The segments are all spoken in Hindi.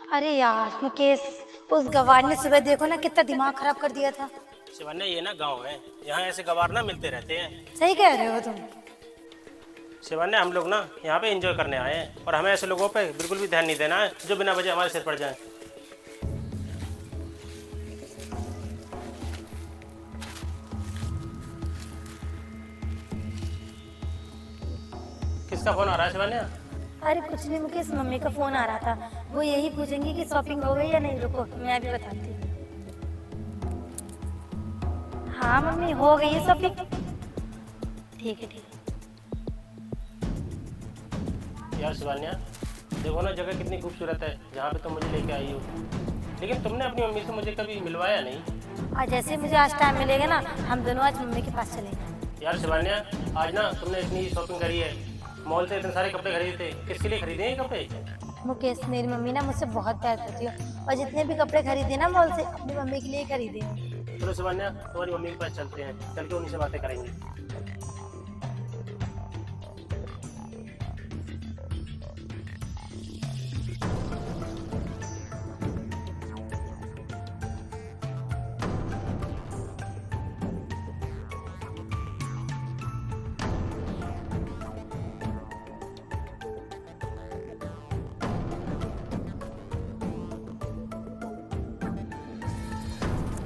अरे यार मुकेश, उस गवार ने सुबह देखो ना कितना दिमाग खराब कर दिया था। शिवन्या, ये ना गांव है, यहाँ ऐसे गवार ना मिलते रहते हैं। सही कह रहे हो तुम। शिवन्या, हम लोग ना यहाँ पे एंजॉय करने आए हैं और हमें ऐसे लोगों पे बिल्कुल भी ध्यान नहीं देना है जो बिना वजह हमारे सिर पड़ जाए। किसका फोन आ रहा है शिवन्या? अरे कुछ नहीं मुकेश, मम्मी का फोन आ रहा था। वो यही पूछेंगी कि शॉपिंग हो गई या नहीं। रुको मैं अभी बताती हूँ। हाँ मम्मी, हो गई है शॉपिंग। ठीक है ठीक है। यार शिवन्या, देखो ना जगह कितनी खूबसूरत है जहाँ पे तुम मुझे लेके आई हो, लेकिन तुमने अपनी मम्मी से मुझे कभी मिलवाया नहीं। और जैसे मुझे आज टाइम मिलेगा ना, हम दोनों आज मम्मी के पास चलेंगे। यार शिवन्या, आज ना तुमने इतनी शॉपिंग करी है, मॉल से इतने सारे कपड़े खरीदे थे, किसके लिए खरीदे हैं ये कपड़े? मुकेश, मेरी मम्मी ना मुझसे बहुत प्यार करती है और जितने भी कपड़े खरीदे ना मॉल से, अपनी मम्मी के लिए ही खरीदे हैं। चलो शिवन्या, तुम्हारी मम्मी के पास चलते हैं, चल के उन्हीं से बातें करेंगे।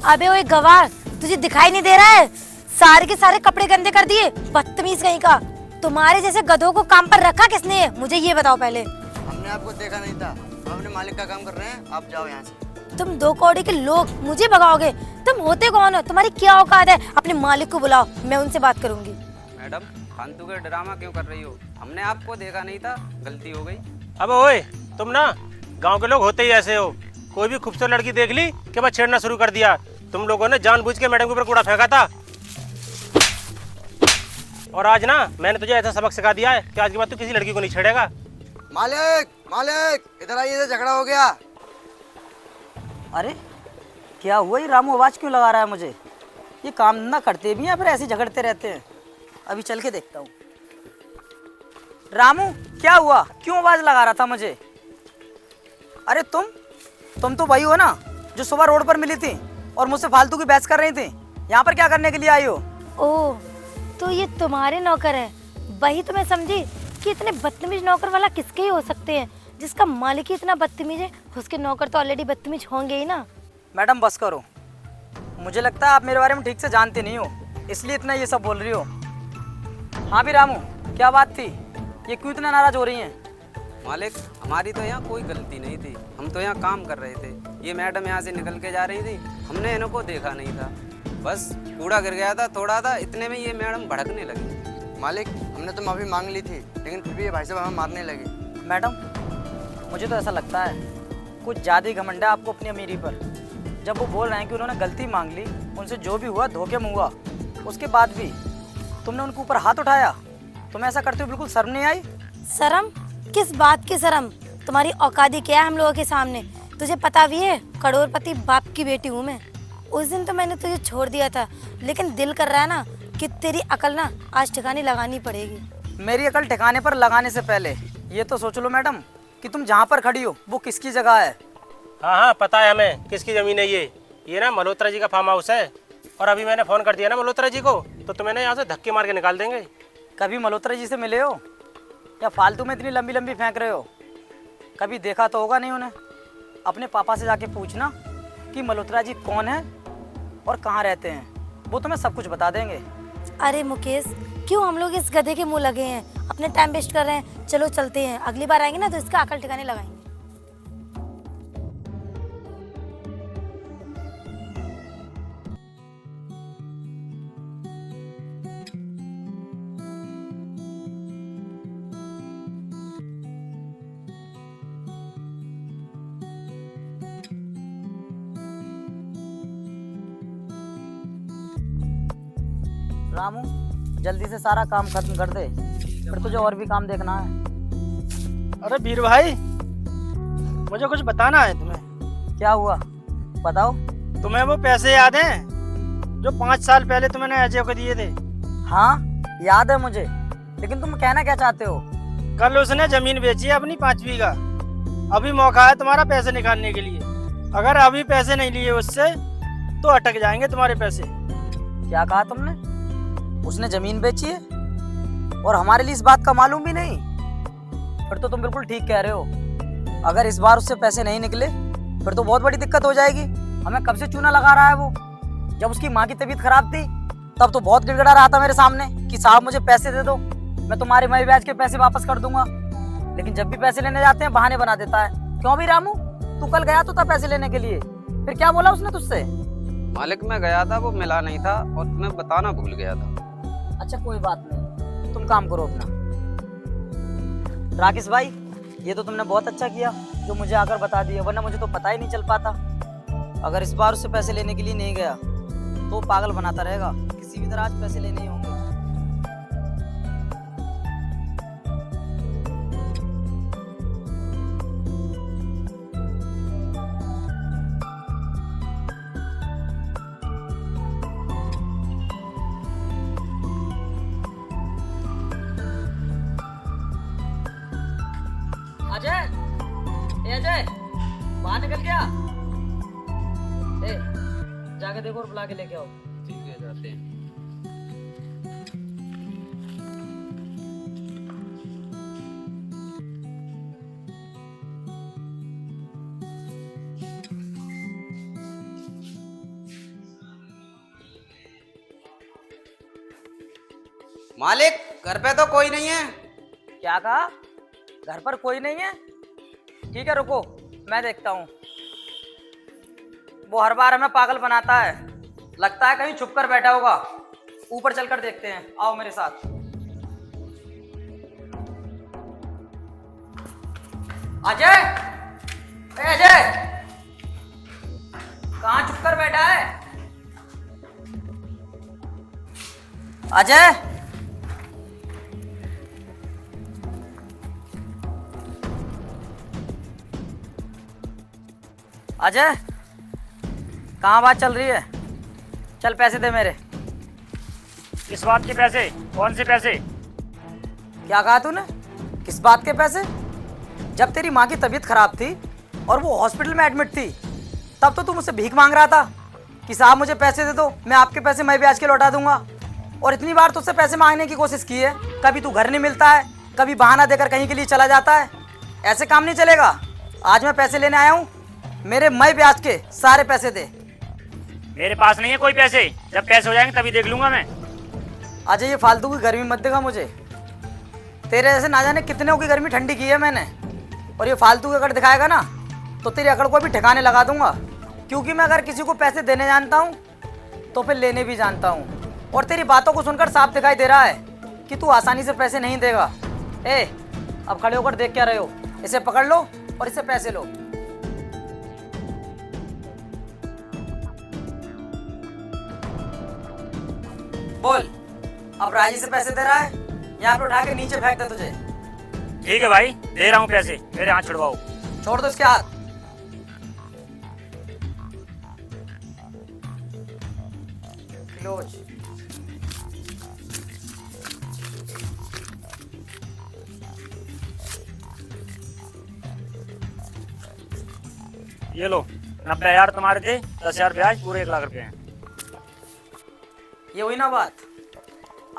अबे ओए गवार, तुझे दिखाई नहीं दे रहा है? सारे के सारे कपड़े गंदे कर दिए, बदतमीज कहीं का। तुम्हारे जैसे गधों को काम पर रखा किसने है? मुझे ये बताओ पहले। हमने आपको देखा नहीं था, हम अपने मालिक का काम कर रहे हैं, आप जाओ यहाँ से। तुम दो कौड़ी के लोग मुझे भगाओगे? तुम होते कौन हो? तुम्हारी क्या औकात है? अपने मालिक को बुलाओ, मैं उनसे बात करूंगी। मैडम, फालतू का ड्रामा क्यों कर रही हो? हमने आपको देखा नहीं था, गलती हो गई। अब ओए, तुम ना गांव के लोग होते ही ऐसे हो, कोई भी खूबसूरत लड़की देख ली कि बस छेड़ना शुरू कर दिया। तुम लोगों ने जानबूझ के मैडम के ऊपर कूड़ा फेंका था, और आज ना मैंने तुझे ऐसा सबक सिखा दिया है कि आज के बाद तू किसी लड़की को नहीं छेड़ेगा। मालिक, मालिक, इधर आइए, झगड़ा हो गया। अरे क्या हुआ? ये रामू आवाज़ क्यों लगा रहा है मुझे? ये काम ना करते भी हैं फिर ऐसे झगड़ते रहते हैं। अभी चल के देखता हूँ। रामू, क्या हुआ? क्यों आवाज़ लगा रहा था मुझे? अरे तुम तो वही हो ना जो सुबह रोड पर मिली थी और मुझसे फालतू की बहस कर रही थी। यहाँ पर क्या करने के लिए आई हो? ओह, तो ये तुम्हारे नौकर है। वही तो मैं समझी कि इतने बदतमीज नौकर वाला किसके ही हो सकते हैं। जिसका मालिक ही इतना बदतमीज है, उसके नौकर तो ऑलरेडी बदतमीज होंगे ही ना। मैडम बस करो, मुझे लगता है आप मेरे बारे में ठीक से जानते नहीं हो, इसलिए इतना ये सब बोल रही हो। हाँ भी रामू, क्या बात थी? ये क्यों इतना नाराज हो रही हैं? मालिक, हमारी तो यहाँ कोई गलती नहीं थी, हम तो यहाँ काम कर रहे थे। ये मैडम यहाँ से निकल के जा रही थी, हमने इनको देखा नहीं था, बस कूड़ा गिर गया था थोड़ा था, इतने में ये मैडम भड़कने लगी। मालिक, हमने तो माफी मांग ली थी, लेकिन फिर भी ये भाई साहब हमें मारने लगे। मैडम, मुझे तो ऐसा लगता है कुछ ज़्यादा ही घमंड है आपको अपनी अमीरी पर। जब वो बोल रहे हैं कि उन्होंने गलती मांग ली, उनसे जो भी हुआ धोखे में हुआ, उसके बाद भी तुमने उनके ऊपर हाथ उठाया। तुम्हें ऐसा करते हुए बिल्कुल शर्म नहीं आई? शर्म? किस बात की शर्म? तुम्हारी औकात क्या है हम लोगों के सामने? तुझे पता भी है करोड़पति बाप की बेटी हूँ मैं। उस दिन तो मैंने तुझे छोड़ दिया था, लेकिन दिल कर रहा है ना कि तेरी अकल ना आज ठिकाने लगानी पड़ेगी। मेरी अकल ठिकाने पर लगाने से पहले ये तो सोच लो मैडम कि तुम जहाँ पर खड़ी हो वो किसकी जगह है। हाँ हाँ, पता है हमें किसकी जमीन है ये ना मल्होत्रा जी का फार्म हाउस है। और अभी मैंने फ़ोन कर दिया ना मल्होत्रा जी को, तो तुम्हें ना यहाँ से धक्के मार के निकाल देंगे। कभी मल्होत्रा जी से मिले हो या फालतू में इतनी लंबी लंबी फेंक रहे हो? कभी देखा तो होगा नहीं उन्हें। अपने पापा से जाके पूछना कि मल्होत्रा जी कौन है और कहाँ रहते हैं, वो तुम्हें सब कुछ बता देंगे। अरे मुकेश, क्यों हम लोग इस गधे के मुंह लगे हैं? अपने टाइम वेस्ट कर रहे हैं। चलो चलते हैं, अगली बार आएंगे ना तो इसका अकल ठिकाने लगाएंगे। रामू, जल्दी से सारा काम खत्म कर दे, फिर तुझे और भी काम देखना है। अरे वीर भाई, मुझे कुछ बताना है तुम्हें। क्या हुआ बताओ। तुम्हें वो पैसे याद हैं जो 5 साल पहले तुमने अजय को दिए थे? हाँ याद है मुझे, लेकिन तुम कहना क्या चाहते हो? कल उसने जमीन बेची है अपनी 5 बीघा। अभी मौका है तुम्हारा पैसे निकालने के लिए। अगर अभी पैसे नहीं लिए उससे तो अटक जाएंगे तुम्हारे पैसे। क्या कहा तुमने? उसने जमीन बेची है और हमारे लिए इस बात का मालूम भी नहीं? फिर तो तुम बिल्कुल ठीक कह रहे हो। अगर इस बार उससे पैसे नहीं निकले फिर तो बहुत बड़ी दिक्कत हो जाएगी। हमें कब से चूना लगा रहा है वो। जब उसकी माँ की तबीयत खराब थी तब तो बहुत गिड़गिड़ा रहा था मेरे सामने कि साहब मुझे पैसे दे दो, मैं तुम्हारे मई ब्याज के पैसे वापस कर दूंगा। लेकिन जब भी पैसे लेने जाते हैं बहाने बना देता है। क्यों भी रामू, तू कल गया तो था पैसे लेने के लिए, फिर क्या बोला उसने तुझसे? मालिक मैं गया था, वो मिला नहीं था और तुम्हें बताना भूल गया था। अच्छा कोई बात नहीं, तुम काम करो अपना। राकेश भाई, ये तो तुमने बहुत अच्छा किया जो मुझे आकर बता दिया, वरना मुझे तो पता ही नहीं चल पाता। अगर इस बार उससे पैसे लेने के लिए नहीं गया तो वो पागल बनाता रहेगा, किसी भी तरह आज पैसे लेने ही होंगे। अजय, ए अजय, बाहर निकल गया। ए, जाके देखो और बुला के लेके आओ। ठीक है, जाते हैं। मालिक घर पे तो कोई नहीं है। क्या कहा? घर पर कोई नहीं है? ठीक है रुको, मैं देखता हूँ। वो हर बार हमें पागल बनाता है, लगता है कहीं छुप कर बैठा होगा। ऊपर चलकर देखते हैं, आओ मेरे साथ। अजय, ए अजय, कहाँ छुप कर बैठा है? अजय, अजय, कहाँ बात चल रही है? चल पैसे दे मेरे। किस बात के पैसे? कौन से पैसे? क्या कहा तूने? किस बात के पैसे? जब तेरी माँ की तबीयत खराब थी और वो हॉस्पिटल में एडमिट थी तब तो तू मुझसे भीख मांग रहा था कि साहब मुझे पैसे दे दो, मैं आपके पैसे मैं ब्याज के लौटा दूंगा। और इतनी बार तुझसे पैसे मांगने की कोशिश की है, कभी तू घर नहीं मिलता है, कभी बहाना देकर कहीं के लिए चला जाता है। ऐसे काम नहीं चलेगा। आज मैं पैसे लेने आया हूँ, मेरे मई ब्याज के सारे पैसे दे। मेरे पास नहीं है कोई पैसे, जब पैसे हो जाएंगे तभी देख लूंगा मैं। अजय ये फालतू की गर्मी मत देगा मुझे। तेरे जैसे ना जाने कितने की गर्मी ठंडी की है मैंने, और ये फालतू की अकड़ दिखाएगा ना तो तेरी अकड़ को भी ठिकाने लगा दूंगा। क्योंकि मैं अगर किसी को पैसे देने जानता हूँ तो फिर लेने भी जानता हूँ। और तेरी बातों को सुनकर साफ दिखाई दे रहा है कि तू आसानी से पैसे नहीं देगा। ए, अब खड़े होकर देख क्या रहे हो? इसे पकड़ लो और इससे पैसे लो। बोल, अब राजी से पैसे दे रहा है? यहाँ पे उठा के नीचे फेंक दे तुझे। ठीक है भाई, दे रहा हूँ पैसे, मेरे हाथ छुड़वाओ। छोड़ दो इसके हाथ। क्लोज। ये लो, 90,000 तुम्हारे थे, 10,000 ब्याज, पूरे 1 लाख रुपए हैं। ये हुई ना बात।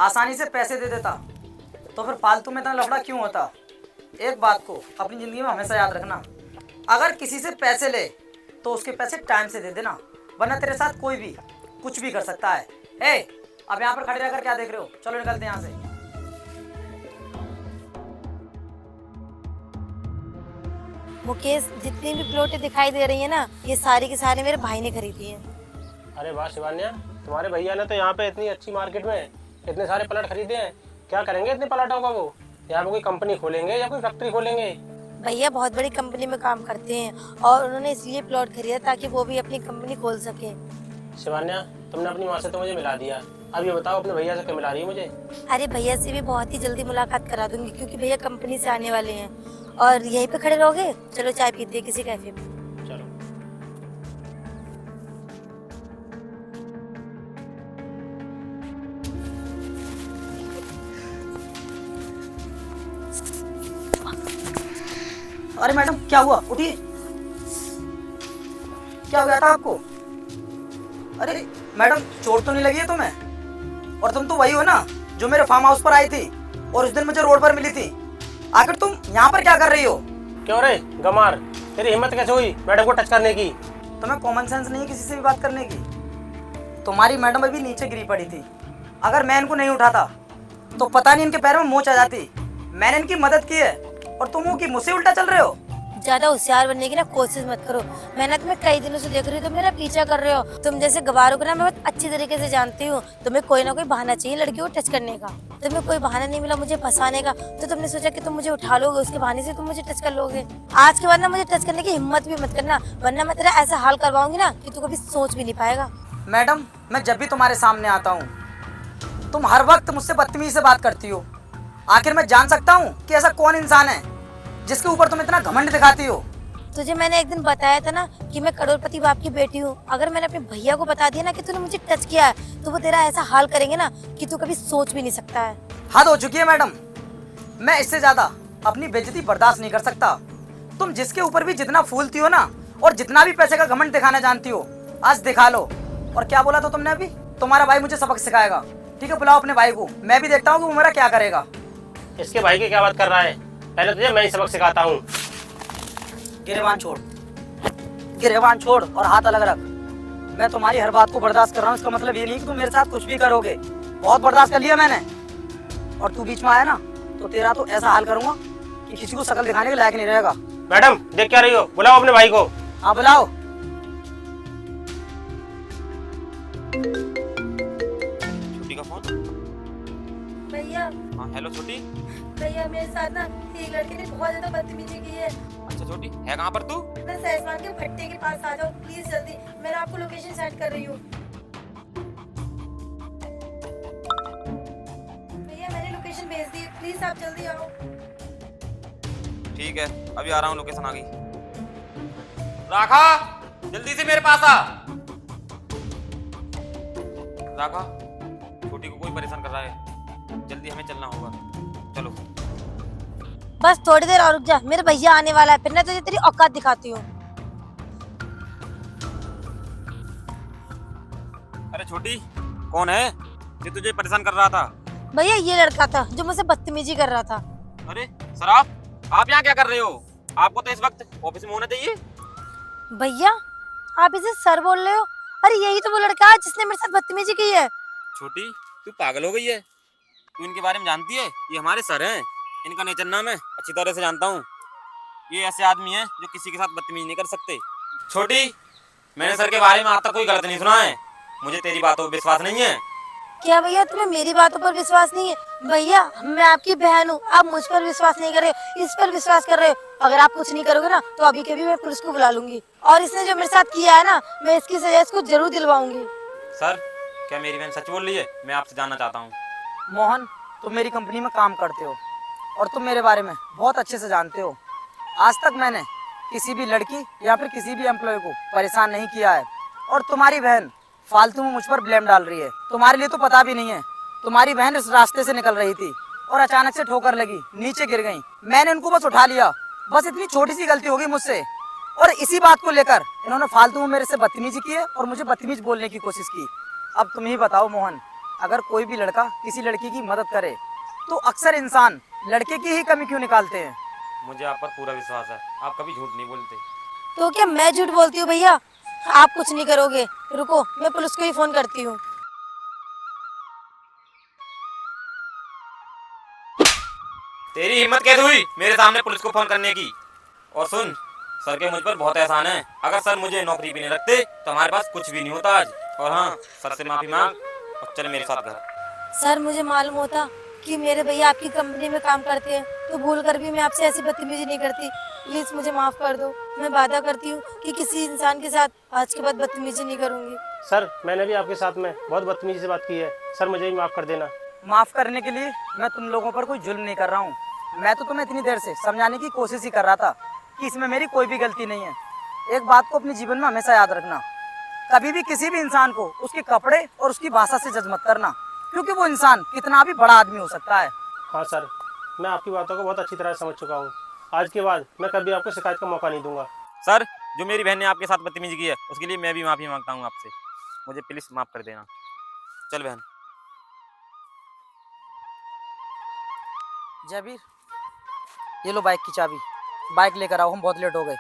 आसानी से पैसे दे देता तो फिर फालतू में इतना लफड़ा क्यों होता? एक बात को अपनी जिंदगी में हमेशा याद रखना, अगर किसी से पैसे ले तो उसके पैसे टाइम से दे देना, वरना तेरे साथ कोई भी कुछ भी कर सकता है। ए, अब यहाँ पर खड़े रहकर क्या देख रहे हो? चलो निकलते हैं यहाँ से। मुकेश, जितनी भी प्लॉटें दिखाई दे रही है ना, ये सारी की सारी मेरे भाई ने खरीदी है। अरे वाह शिवान्या, तुम्हारे भैया ने तो यहाँ पे इतनी अच्छी मार्केट में इतने सारे प्लाट खरीदे हैं। क्या करेंगे इतने प्लाटों का? वो यहाँ पे कोई कंपनी खोलेंगे या कोई फैक्ट्री खोलेंगे? भैया बहुत बड़ी कंपनी में काम करते हैं और उन्होंने इसलिए प्लॉट खरीदा ताकि वो भी अपनी कंपनी खोल सके। शिवान्या, तुमने अपनी माँ से तो मुझे मिला दिया, अब ये बताओ अपने भैया से क्यों मिला रही है मुझे? अरे भैया से भी बहुत ही जल्दी मुलाकात करा दूंगी, क्योंकि भैया कंपनी से आने वाले हैं। और यहीं पे खड़े रहोगे? चलो चाय पीते हैं किसी कैफे में। चलो। अरे मैडम क्या हुआ, उठिए। क्या हो गया था आपको? अरे मैडम चोट तो नहीं लगी है तुम्हें? और तुम तो वही हो ना जो मेरे फार्म हाउस पर आई थी और उस दिन मुझे रोड पर मिली थी। आखिर तुम यहाँ पर क्या कर रही हो? क्यों रे गमार, तेरी हिम्मत कैसे हुई मैडम को टच करने की? तुम्हें कॉमन सेंस नहीं है किसी से भी बात करने की? तुम्हारी मैडम अभी नीचे गिरी पड़ी थी, अगर मैं इनको नहीं उठाता तो पता नहीं इनके पैरों में मोच आ जाती। मैंने इनकी मदद की है और तुम हो कि मुझसे उल्टा चल रहे हो। ज्यादा होशियार बनने की ना कोशिश मत करो। मैंने तुम्हें कई दिनों से देख रही हूँ, तुम मेरा पीछा कर रहे हो। तुम जैसे गवारों को ना मैं बहुत अच्छी तरीके से जानती हूँ। तुम्हें कोई ना कोई बहाना चाहिए लड़कियों को टच करने का। तुम्हें कोई बहाना नहीं मिला मुझे फंसाने का, तो तुमने सोचा कि तुम मुझे उठा लोगे, उसके बहाने से तुम मुझे टच कर लोगे। आज के बाद ना मुझे टच करने की हिम्मत भी मत करना, वरना मैं तेरा ऐसा हाल करवाऊंगी ना कि तू कभी सोच भी नहीं पाएगा। मैडम मैं जब भी तुम्हारे सामने आता हूँ तुम हर वक्त मुझसे बदतमीजी से बात करती हो। आखिर मैं जान सकता हूँ कि ऐसा कौन इंसान है जिसके ऊपर तुम इतना घमंड दिखाती हो? तुझे मैंने एक दिन बताया था ना कि मैं करोड़पति बाप की बेटी हूँ। अगर मैंने अपने भैया को बता दिया ना कि तूने मुझे टच किया है तो वो तेरा ऐसा हाल करेंगे ना कि तू कभी सोच भी नहीं सकता है। हद हो चुकी है मैडम, मैं इससे ज्यादा अपनी बेइज्जती बर्दाश्त नहीं कर सकता। तुम जिसके ऊपर भी जितना फूलती हो ना और जितना भी पैसे का घमंड दिखाना जानती हो, आज दिखा लो। और क्या बोला था तुमने अभी? तुम्हारा भाई मुझे सबक सिखाएगा। ठीक है, बुलाओ अपने भाई को, मैं भी देखता हूँ कि वो मेरा क्या करेगा। इसके भाई की क्या बात कर रहा है? पहले तुझे मैं ही सबक सिखाता हूँ। गिरेबान छोड़, गिरेबान छोड़ और हाथ अलग रख। मैं तुम्हारी हर बात को बर्दाश्त कर रहा हूँ, इसका मतलब ये नहीं कि तुम मेरे साथ कुछ भी करोगे। बहुत बर्दाश्त कर लिया मैंने, और तू बीच में आया ना तो तेरा तो ऐसा हाल करूंगा कि किसी को शक्ल दिखाने के लायक नहीं रहेगा। मैडम देख क्या रही हो? बुलाओ अपने भाई को। हाँ बुलाओ। छोटी का फोन। भैया हाँ हेलो छोटी। भैया मेरे साथ ना एक लड़के ने बहुत ज्यादा बदतमीजी की है। अच्छा छोटी है कहाँ पर तू? मैं सहसवान के भट्टे के पास आ जाओ प्लीज जल्दी, मैं आपको लोकेशन सेंड कर रही हूँ। भैया मैंने लोकेशन भेज दी, प्लीज आप जल्दी आओ। ठीक है अभी आ रहा हूँ, लोकेशन आ गई। राखा जल्दी से मेरे पास आ। राखा छोटी को कोई परेशान कर रहा है, जल्दी हमें चलना होगा, चलो। बस थोड़ी देर और रुक जा, मेरे भैया आने वाला है, फिर ना तुझे तेरी औकात दिखाती हूँ। अरे छोटी कौन है ये तुझे परेशान कर रहा था? भैया ये लड़का था जो मुझसे बदतमीजी कर रहा था। अरे सर आप यहाँ क्या कर रहे हो? आपको तो इस वक्त ऑफिस में होना चाहिए। भैया आप इसे सर बोल रहे हो? अरे यही तो वो लड़का है जिसने मेरे साथ बदतमीजी की है। छोटी तू पागल हो गई है? तू इनके बारे में जानती है? ये हमारे सर हैं, इनका नेचर ना मैं अच्छी तरह से जानता हूँ। ये ऐसे आदमी हैं जो किसी के साथ बदतमीजी नहीं कर सकते। छोटी मैंने सर के बारे में आज तक कोई गलत नहीं सुना है, मुझे तेरी बातों पर विश्वास नहीं है। क्या भैया तुम्हें मेरी बातों पर विश्वास नहीं है? भैया मैं आपकी बहन हूँ, आप मुझ पर विश्वास नहीं कर रहे हो, इस पर विश्वास कर रहे हो। अगर आप कुछ नहीं करोगे ना तो अभी के भी मैं पुलिस को बुला लूंगी, और इसने जो मेरे साथ किया है ना मैं इसकी सजा इसको जरूर दिलवाऊंगी। सर क्या मेरी बहन सच बोल रही है? मैं आपसे जानना चाहता हूँ। मोहन तुम मेरी कंपनी में काम करते हो और तुम मेरे बारे में बहुत अच्छे से जानते हो। आज तक मैंने किसी भी लड़की या फिर किसी भी एम्प्लॉय को परेशान नहीं किया है, और तुम्हारी बहन फालतू में मुझ पर ब्लेम डाल रही है। तुम्हारे लिए तो पता भी नहीं है, तुम्हारी बहन इस रास्ते से निकल रही थी और अचानक से ठोकर लगी, नीचे गिर गई। मैंने उनको बस उठा लिया, बस इतनी छोटी सी गलती हो गई मुझसे, और इसी बात को लेकर इन्होंने फालतू में मेरे से बदतमीजी की है और मुझे बदतमीज बोलने की कोशिश की। अब तुम ही बताओ मोहन, अगर कोई भी लड़का किसी लड़की की मदद करे तो अक्सर इंसान लड़के की ही कमी क्यों निकालते हैं? मुझे आप पर पूरा विश्वास है, आप कभी झूठ नहीं बोलते। तो क्या मैं झूठ बोलती हूँ भैया? आप कुछ नहीं करोगे, रुको मैं पुलिस को ही फोन करती हूँ। तेरी हिम्मत कैसे हुई मेरे सामने पुलिस को फोन करने की? और सुन, सर के मुझ पर बहुत एहसान है, अगर सर मुझे नौकरी भी नहीं रखते तो हमारे पास कुछ भी नहीं होता आज। और हाँ, सर से माफी मांग और चल मेरे साथ घर। सर मुझे मालूम होता कि मेरे भैया आपकी कंपनी में काम करते हैं तो भूल कर भी मैं आपसे ऐसी बदतमीजी नहीं करती। प्लीज मुझे माफ कर दो, मैं वादा करती हूँ कि किसी इंसान के साथ आज के बाद बदतमीजी नहीं करूँगी। सर मैंने भी आपके साथ में बहुत बदतमीजी से बात की है, सर मुझे भी माफ कर देना। माफ करने के लिए मैं तुम लोगों पर कोई जुल्म नहीं कर रहा हूँ। मैं तो तुम्हें इतनी देर से समझाने की कोशिश ही कर रहा था कि इसमें मेरी कोई भी गलती नहीं है। एक बात को अपने जीवन में हमेशा याद रखना, कभी भी किसी भी इंसान को उसके कपड़े और उसकी भाषा से जज मत करना, क्योंकि वो इंसान कितना भी बड़ा आदमी हो सकता है। हाँ सर, मैं आपकी बातों को बहुत अच्छी तरह समझ चुका हूँ। आज के बाद मैं कभी आपको शिकायत का मौका नहीं दूंगा। सर, जो मेरी बहन ने आपके साथ बदतमीजी की है उसके लिए मैं भी माफ़ी मांगता हूँ आपसे। मुझे प्लीज़ माफ़ कर देना। चल बहन। जयवीर, ये लो बाइक की चाबी, बाइक लेकर आओ, हम बहुत लेट हो गए।